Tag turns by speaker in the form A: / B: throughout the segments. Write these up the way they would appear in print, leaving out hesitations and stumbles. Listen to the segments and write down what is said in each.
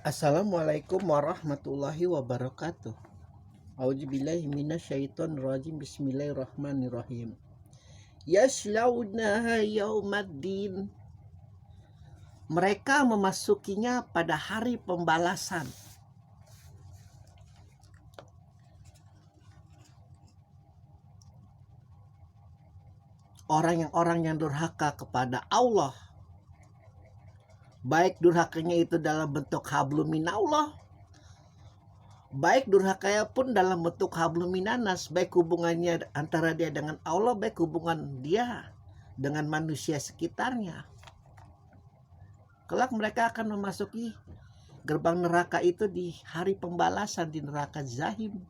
A: Assalamualaikum warahmatullahi wabarakatuh. A'udzubillahi minasyaitonirrajim. Bismillahirrahmanirrahim. Yaslaunaha yaumaddin. Mereka memasukinya pada hari pembalasan. Orang yang durhaka kepada Allah, baik durhakanya itu dalam bentuk hablum minallah, baik durhakanya pun dalam bentuk hablum minanas, baik hubungannya antara dia dengan Allah, baik hubungan dia dengan manusia sekitarnya. Kelak mereka akan memasuki gerbang neraka itu di hari pembalasan, di neraka Zahim.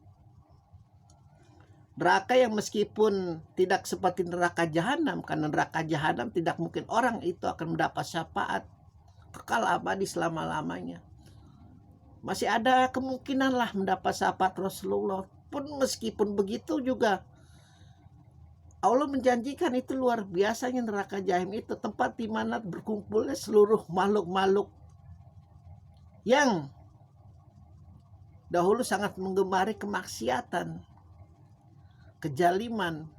A: Neraka yang meskipun tidak seperti neraka jahanam, karena neraka jahanam tidak mungkin orang itu akan mendapat syafaat kekal abadi selama-lamanya. Masih ada kemungkinan lah mendapat syafaat Rasulullah. Pun meskipun begitu juga Allah menjanjikan itu luar biasanya neraka Jahim itu tempat di mana berkumpulnya seluruh makhluk-makhluk yang dahulu sangat menggemari kemaksiatan, kejaliman.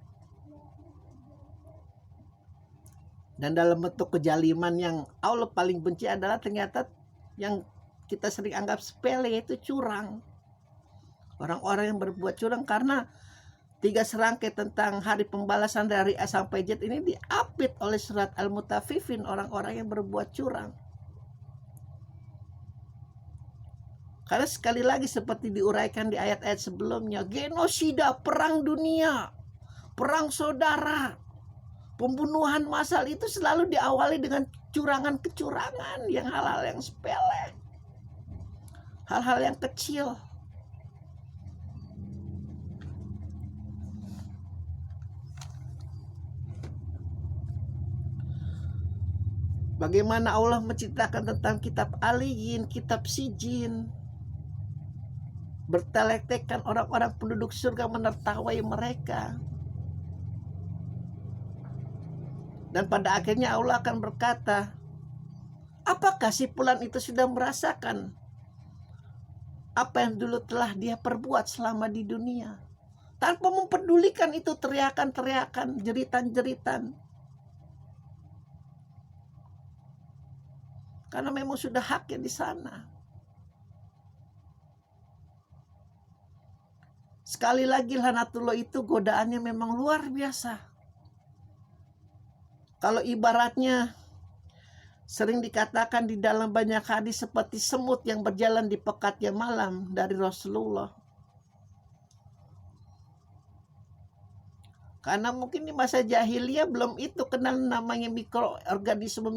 A: Dan dalam bentuk kejaliman yang Allah paling benci adalah ternyata yang kita sering anggap sepele, yaitu curang. Orang-orang yang berbuat curang, karena 3 serangkai tentang hari pembalasan dari A sampai Z ini diapit oleh surat Al-Mutaffifin, orang-orang yang berbuat curang. Karena sekali lagi seperti diuraikan di ayat-ayat sebelumnya, genosida, perang dunia, perang saudara, pembunuhan massal itu selalu diawali dengan curangan-kecurangan, yang hal-hal yang sepele, hal-hal yang kecil. Bagaimana Allah menceritakan tentang kitab Aliyin, kitab Sijin, bertelek-tekan orang-orang penduduk surga menertawai mereka. Dan pada akhirnya Allah akan berkata, apakah si fulan itu sudah merasakan apa yang dulu telah dia perbuat selama di dunia, tanpa mempedulikan itu teriakan-teriakan, jeritan-jeritan. Karena memang sudah haknya di sana. Sekali lagi laknatullah itu godaannya memang luar biasa. Kalau ibaratnya sering dikatakan di dalam banyak hadis seperti semut yang berjalan di pekatnya malam dari Rasulullah. Karena mungkin di masa jahiliyah belum itu kenal namanya mikroorganisme.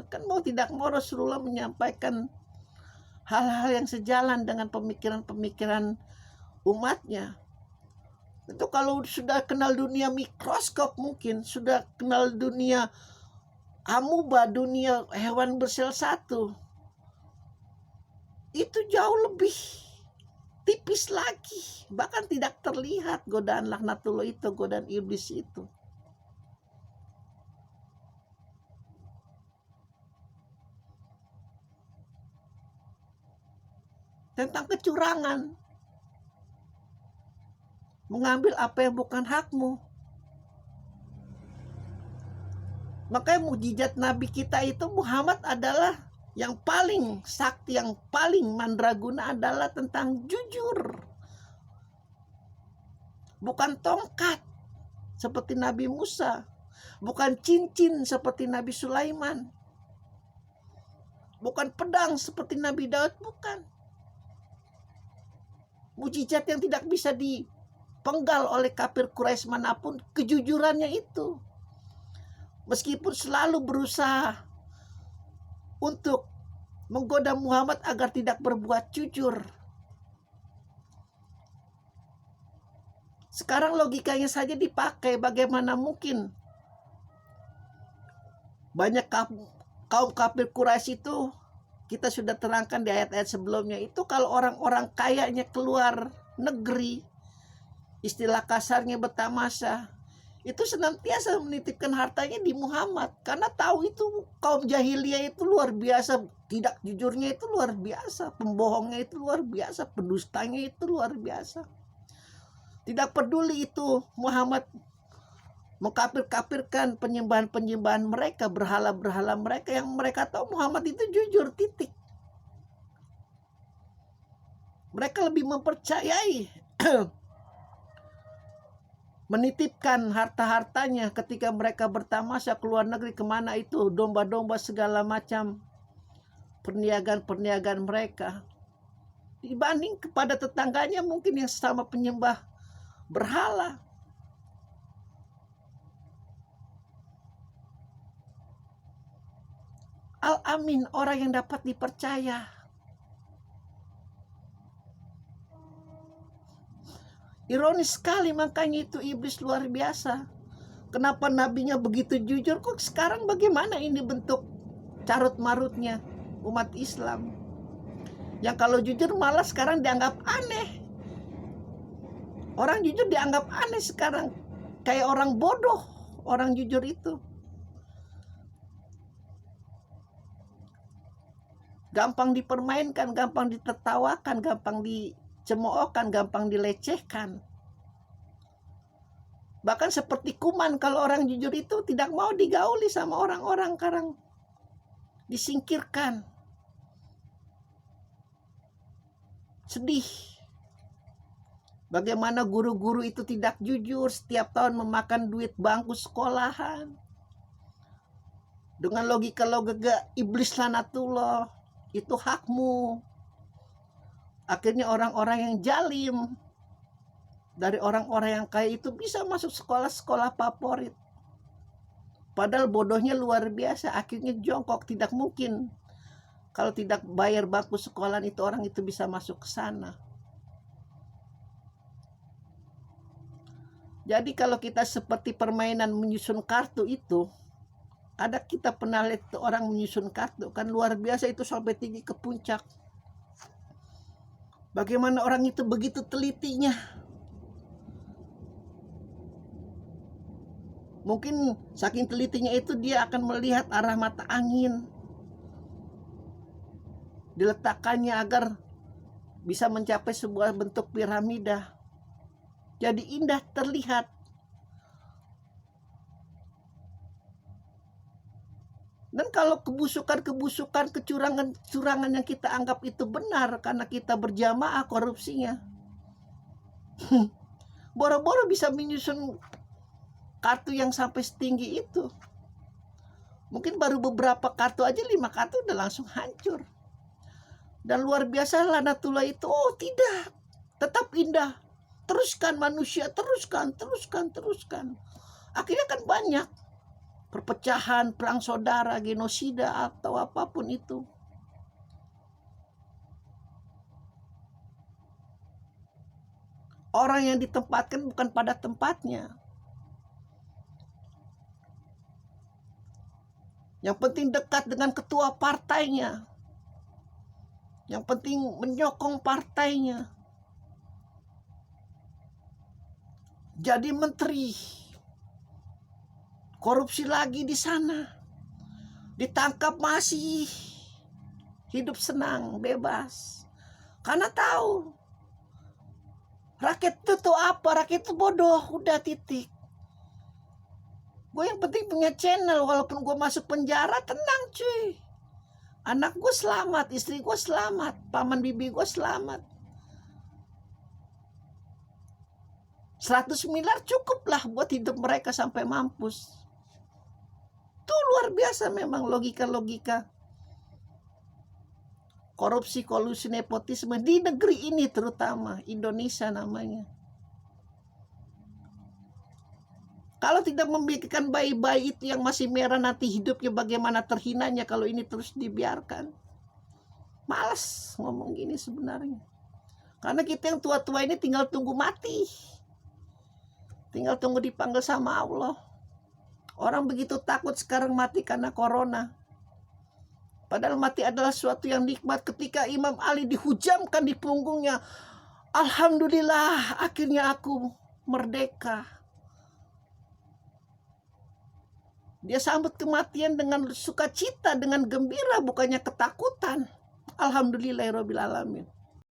A: Kan mau tidak mau Rasulullah menyampaikan hal-hal yang sejalan dengan pemikiran-pemikiran umatnya. Itu kalau sudah kenal dunia mikroskop, mungkin sudah kenal dunia amuba, dunia hewan bersel satu, itu jauh lebih tipis lagi, bahkan tidak terlihat godaan laknatullah itu, godaan iblis itu. Tentang kecurangan, mengambil apa yang bukan hakmu. Makanya mukjizat Nabi kita itu Muhammad adalah yang paling sakti, yang paling mandraguna adalah tentang jujur. Bukan tongkat seperti Nabi Musa, bukan cincin seperti Nabi Sulaiman, bukan pedang seperti Nabi Daud, bukan. Mukjizat yang tidak bisa dipenggal oleh kafir Quraisy manapun, kejujurannya itu. Meskipun selalu berusaha untuk menggoda Muhammad agar tidak berbuat jujur. Sekarang logikanya saja dipakai, bagaimana mungkin banyak kaum kafir Quraisy itu, kita sudah terangkan di ayat-ayat sebelumnya itu, kalau orang-orang kayanya keluar negeri, istilah kasarnya bertamasa, itu senantiasa menitipkan hartanya di Muhammad, karena tahu itu kaum jahiliyah itu luar biasa, tidak jujurnya itu luar biasa, pembohongnya itu luar biasa, pendustanya itu luar biasa. Tidak peduli itu Muhammad mengkafir-kafirkan penyembahan-penyembahan mereka, berhala-berhala mereka, yang mereka tahu Muhammad itu jujur, titik. Mereka lebih mempercayai menitipkan harta-hartanya ketika mereka bertamasya ke luar negeri, kemana itu, domba-domba segala macam perniagaan-perniagaan mereka, dibanding kepada tetangganya mungkin yang sama penyembah berhala. Al-Amin, orang yang dapat dipercaya. Ironis sekali, makanya itu iblis luar biasa. Kenapa nabinya begitu jujur, kok sekarang bagaimana ini bentuk carut marutnya umat Islam? Yang kalau jujur malah sekarang dianggap aneh. Orang jujur dianggap aneh sekarang, kayak orang bodoh orang jujur itu. Gampang dipermainkan, gampang ditertawakan, gampang dicemoohkan, gampang dilecehkan. Bahkan seperti kuman, kalau orang jujur itu tidak mau digauli sama orang-orang, sekarang disingkirkan. Sedih. Bagaimana guru-guru itu tidak jujur, setiap tahun memakan duit bangku sekolahan. Dengan logika-logika iblis lanatullah, itu hakmu. Akhirnya orang-orang yang jalim dari orang-orang yang kaya itu bisa masuk sekolah-sekolah favorit. Padahal bodohnya luar biasa, akhirnya jongkok, tidak mungkin. Kalau tidak bayar bangku sekolah itu, orang itu bisa masuk ke sana. Jadi kalau kita seperti permainan menyusun kartu itu, ada kita pernah lihat orang menyusun kartu, kan luar biasa itu, sampai tinggi ke puncak. Bagaimana orang itu begitu telitinya. Mungkin saking telitinya itu dia akan melihat arah mata angin, diletakkannya agar bisa mencapai sebuah bentuk piramida. Jadi indah terlihat. Dan kalau kebusukan, kecurangan yang kita anggap itu benar karena kita berjamaah korupsinya, boro-boro bisa menyusun kartu yang sampai setinggi itu. Mungkin baru beberapa kartu aja, 5 kartu udah langsung hancur. Dan luar biasa lanatullah itu, oh tidak, tetap indah. Teruskan manusia, teruskan. Akhirnya kan banyak perpecahan, perang saudara, genosida, atau apapun itu. Orang yang ditempatkan bukan pada tempatnya. Yang penting dekat dengan ketua partainya. Yang penting menyokong partainya. Jadi menteri. Korupsi lagi di sana. Ditangkap masih hidup senang, bebas. Karena tahu rakyat itu tuh apa? Rakyat itu bodoh, udah titik. Gue yang penting punya channel, walaupun gue masuk penjara, tenang cuy. Anak gue selamat, istri gue selamat, paman bibi gue selamat. 100 miliar cukup lah buat hidup mereka sampai mampus. Itu luar biasa memang logika-logika korupsi, kolusi, nepotisme di negeri ini, terutama Indonesia namanya. Kalau tidak memikirkan bayi-bayi itu yang masih merah nanti hidupnya bagaimana terhinanya kalau ini terus dibiarkan. Malas ngomong gini sebenarnya. Karena kita yang tua-tua ini tinggal tunggu mati. Tinggal tunggu dipanggil sama Allah. Orang begitu takut sekarang mati karena corona. Padahal mati adalah suatu yang nikmat. Ketika Imam Ali dihujamkan di punggungnya, alhamdulillah akhirnya aku merdeka. Dia sambut kematian dengan sukacita, dengan gembira, bukannya ketakutan. Alhamdulillahirabbil alamin.